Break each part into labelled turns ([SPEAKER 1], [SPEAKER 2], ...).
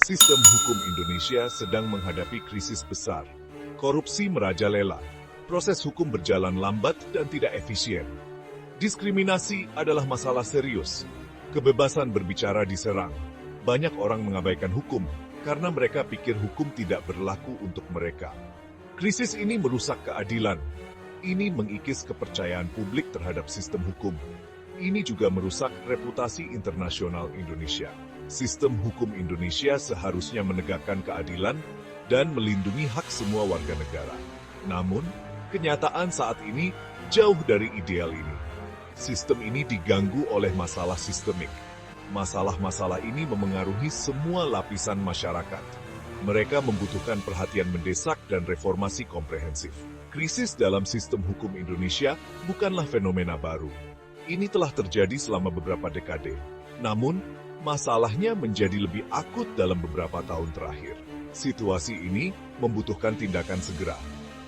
[SPEAKER 1] Sistem hukum Indonesia sedang menghadapi krisis besar. Korupsi merajalela, proses hukum berjalan lambat dan tidak efisien. Diskriminasi adalah masalah serius. Kebebasan berbicara diserang. Banyak orang mengabaikan hukum karena mereka pikir hukum tidak berlaku untuk mereka. Krisis ini merusak keadilan. Ini mengikis kepercayaan publik terhadap sistem hukum. Ini juga merusak reputasi internasional Indonesia. Sistem hukum Indonesia seharusnya menegakkan keadilan dan melindungi hak semua warga negara. Namun, kenyataan saat ini jauh dari ideal ini. Sistem ini diganggu oleh masalah sistemik. Masalah-masalah ini memengaruhi semua lapisan masyarakat. Mereka membutuhkan perhatian mendesak dan reformasi komprehensif. Krisis dalam sistem hukum Indonesia bukanlah fenomena baru. Ini telah terjadi selama beberapa dekade. Namun, masalahnya menjadi lebih akut dalam beberapa tahun terakhir. Situasi ini membutuhkan tindakan segera.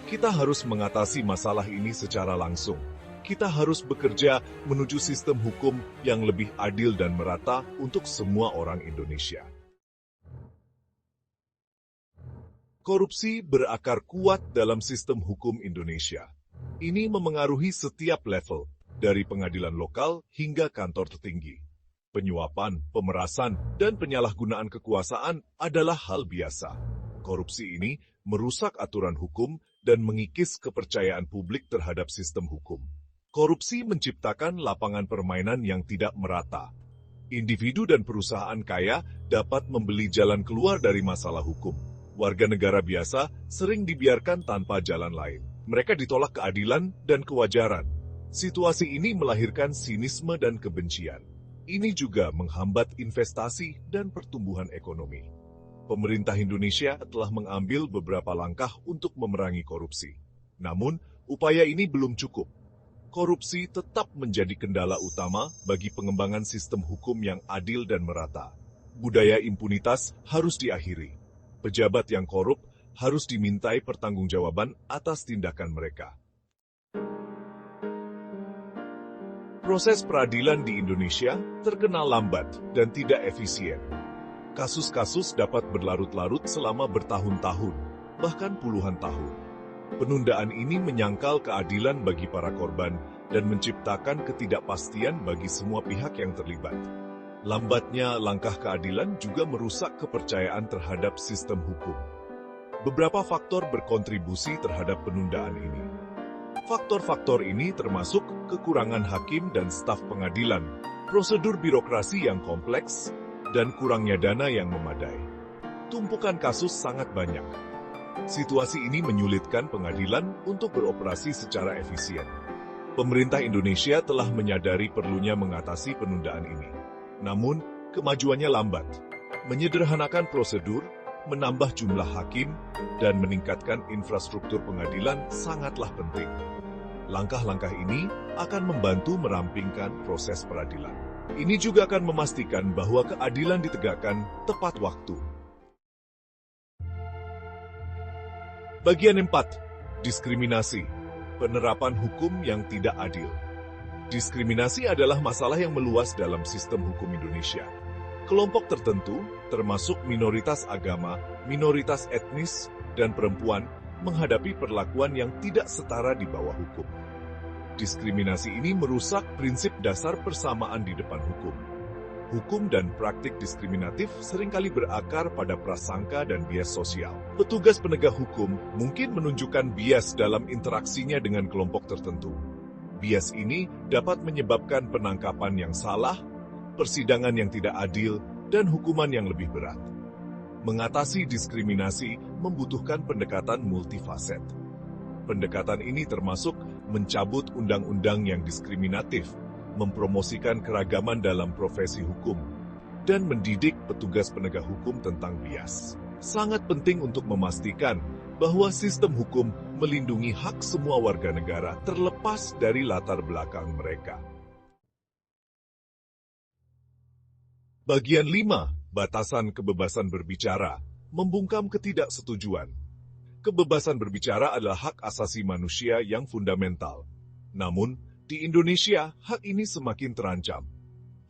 [SPEAKER 1] Kita harus mengatasi masalah ini secara langsung. Kita harus bekerja menuju sistem hukum yang lebih adil dan merata untuk semua orang Indonesia. Korupsi berakar kuat dalam sistem hukum Indonesia. Ini memengaruhi setiap level, dari pengadilan lokal hingga kantor tertinggi. Penyuapan, pemerasan, dan penyalahgunaan kekuasaan adalah hal biasa. Korupsi ini merusak aturan hukum dan mengikis kepercayaan publik terhadap sistem hukum. Korupsi menciptakan lapangan permainan yang tidak merata. Individu dan perusahaan kaya dapat membeli jalan keluar dari masalah hukum. Warga negara biasa sering dibiarkan tanpa jalan lain. Mereka ditolak keadilan dan kewajaran. Situasi ini melahirkan sinisme dan kebencian. Ini juga menghambat investasi dan pertumbuhan ekonomi. Pemerintah Indonesia telah mengambil beberapa langkah untuk memerangi korupsi. Namun, upaya ini belum cukup. Korupsi tetap menjadi kendala utama bagi pengembangan sistem hukum yang adil dan merata. Budaya impunitas harus diakhiri. Pejabat yang korup harus dimintai pertanggungjawaban atas tindakan mereka. Proses peradilan di Indonesia terkenal lambat dan tidak efisien. Kasus-kasus dapat berlarut-larut selama bertahun-tahun, bahkan puluhan tahun. Penundaan ini menyangkal keadilan bagi para korban dan menciptakan ketidakpastian bagi semua pihak yang terlibat. Lambatnya langkah keadilan juga merusak kepercayaan terhadap sistem hukum. Beberapa faktor berkontribusi terhadap penundaan ini. Faktor-faktor ini termasuk kekurangan hakim dan staf pengadilan, prosedur birokrasi yang kompleks, dan kurangnya dana yang memadai. Tumpukan kasus sangat banyak. Situasi ini menyulitkan pengadilan untuk beroperasi secara efisien. Pemerintah Indonesia telah menyadari perlunya mengatasi penundaan ini. Namun, kemajuannya lambat. Menyederhanakan prosedur, menambah jumlah hakim, dan meningkatkan infrastruktur pengadilan sangatlah penting. Langkah-langkah ini akan membantu merampingkan proses peradilan. Ini juga akan memastikan bahwa keadilan ditegakkan tepat waktu. Bagian 4. Diskriminasi. Penerapan hukum yang tidak adil. Diskriminasi adalah masalah yang meluas dalam sistem hukum Indonesia. Kelompok tertentu, termasuk minoritas agama, minoritas etnis, dan perempuan, menghadapi perlakuan yang tidak setara di bawah hukum. Diskriminasi ini merusak prinsip dasar persamaan di depan hukum. Hukum dan praktik diskriminatif seringkali berakar pada prasangka dan bias sosial. Petugas penegak hukum mungkin menunjukkan bias dalam interaksinya dengan kelompok tertentu. Bias ini dapat menyebabkan penangkapan yang salah, persidangan yang tidak adil, dan hukuman yang lebih berat. Mengatasi diskriminasi membutuhkan pendekatan multifaset. Pendekatan ini termasuk mencabut undang-undang yang diskriminatif, mempromosikan keragaman dalam profesi hukum, dan mendidik petugas penegak hukum tentang bias. Sangat penting untuk memastikan bahwa sistem hukum melindungi hak semua warga negara terlepas dari latar belakang mereka. Bagian 5. Batasan kebebasan berbicara, membungkam ketidaksetujuan. Kebebasan berbicara adalah hak asasi manusia yang fundamental. Namun, di Indonesia, hak ini semakin terancam.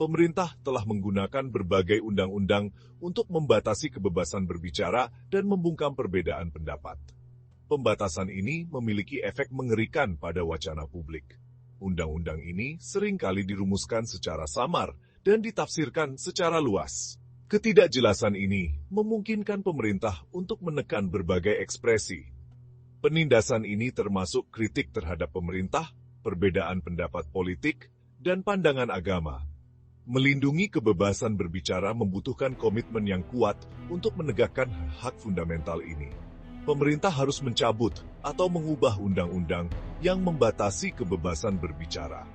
[SPEAKER 1] pemerintah telah menggunakan berbagai undang-undang untuk membatasi kebebasan berbicara dan membungkam perbedaan pendapat. Pembatasan ini memiliki efek mengerikan pada wacana publik. Undang-undang ini seringkali dirumuskan secara samar dan ditafsirkan secara luas. Ketidakjelasan ini memungkinkan pemerintah untuk menekan berbagai ekspresi. Penindasan ini termasuk kritik terhadap pemerintah, perbedaan pendapat politik, dan pandangan agama. Melindungi kebebasan berbicara membutuhkan komitmen yang kuat untuk menegakkan hak fundamental ini. Pemerintah harus mencabut atau mengubah undang-undang yang membatasi kebebasan berbicara.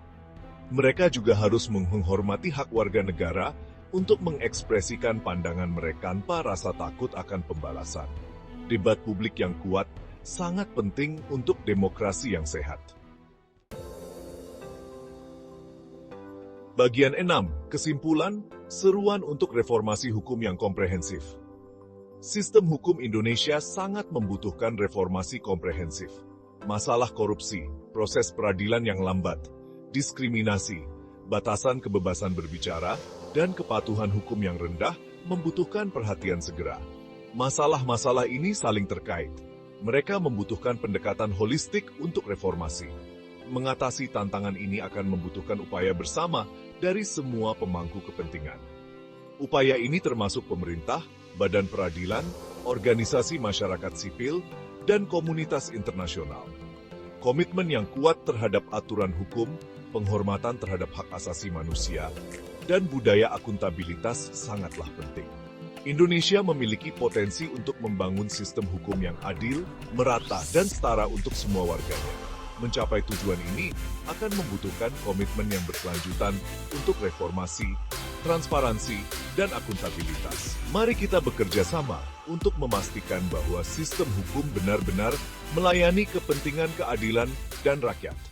[SPEAKER 1] Mereka juga harus menghormati hak warga negara untuk mengekspresikan pandangan mereka tanpa rasa takut akan pembalasan. Debat publik yang kuat sangat penting untuk demokrasi yang sehat. Bagian 6. Kesimpulan, seruan untuk reformasi hukum yang komprehensif. Sistem hukum Indonesia sangat membutuhkan reformasi komprehensif. Masalah korupsi, proses peradilan yang lambat, diskriminasi, batasan kebebasan berbicara, dan kepatuhan hukum yang rendah membutuhkan perhatian segera. Masalah-masalah ini saling terkait. Mereka membutuhkan pendekatan holistik untuk reformasi. Mengatasi tantangan ini akan membutuhkan upaya bersama dari semua pemangku kepentingan. Upaya ini termasuk pemerintah, badan peradilan, organisasi masyarakat sipil, dan komunitas internasional. Komitmen yang kuat terhadap aturan hukum, penghormatan terhadap hak asasi manusia, dan budaya akuntabilitas sangatlah penting. Indonesia memiliki potensi untuk membangun sistem hukum yang adil, merata, dan setara untuk semua warganya. Mencapai tujuan ini akan membutuhkan komitmen yang berkelanjutan untuk reformasi, transparansi, dan akuntabilitas. Mari kita bekerja sama untuk memastikan bahwa sistem hukum benar-benar melayani kepentingan keadilan dan rakyat.